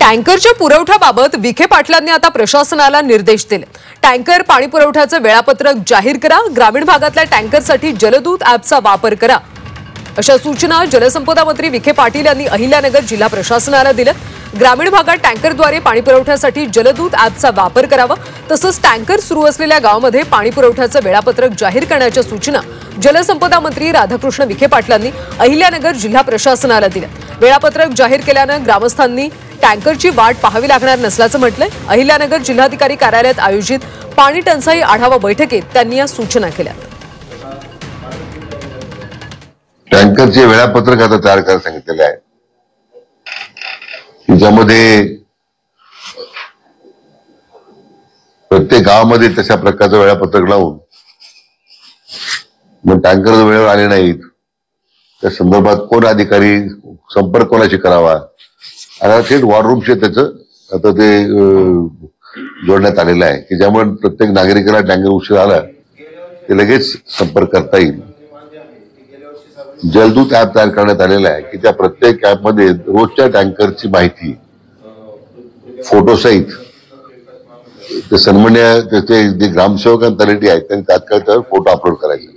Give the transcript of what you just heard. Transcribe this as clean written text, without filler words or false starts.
टँकरच्या पुरवठ्याबाबत विखे पाटलांनी आता प्रशासनाला निर्देश दिले। टँकर पाणी पुरवठ्याचे वेळापत्रक जाहीर करा, ग्रामीण भागातल्या टँकरसाठी जलदूत ॲपचा वापर करा, अशा सूचना जलसंपदा मंत्री विखे पाटील यांनी अहिल्यानगर जिल्हा प्रशासनाला दिल्या। ग्रामीण भागात टँकरद्वारे पाणी पुरवठ्यासाठी जलदूत ॲपचा वापर करावा, तसंच टँकर सुरू असलेल्या गावांमध्ये पाणी पुरवठ्याचे वेळापत्रक जाहीर करण्याच्या सूचना जलसंपदा मंत्री राधाकृष्ण विखे पाटलांनी अहिल्यानगर जिल्हा प्रशासनाला दिल्या। वेळापत्रक जाहीर केल्यानं ग्रामस्थांनी टँकरची वाट पाहावी लागणार नसल्याचं म्हटलंय। अहिल्यानगर जिल्हाधिकारी कार्यालयात आयोजित पाणी टंचाई आढावा बैठकीत त्यांनी या सूचना केल्या। टँकरचे वेळापत्रक आता तयार करायला सांगितलेले आहे, ज्यामध्ये प्रत्येक गावामध्ये तशा प्रकारचं वेळापत्रक लावून मग टँकर वेळेवर आले नाहीत त्या संदर्भात कोण अधिकारी संपर्क कोणाशी करावा, आता थेट वॉर रूमशी त्याचं आता ते जोडण्यात आलेलं आहे की ज्यामुळे प्रत्येक नागरिकाला टँकर उशीर आला ते लगेच संपर्क करता येईल। जलदूत ॲप तयार करण्यात आलेला आहे की त्या प्रत्येक ॲपमध्ये रोजच्या टँकरची माहिती फोटोसहित ते सन्मान्य त्याचे जे ग्रामसेवक आणि तलाठी आहेत त्यांनी तात्काळ फोटो अपलोड करायचे।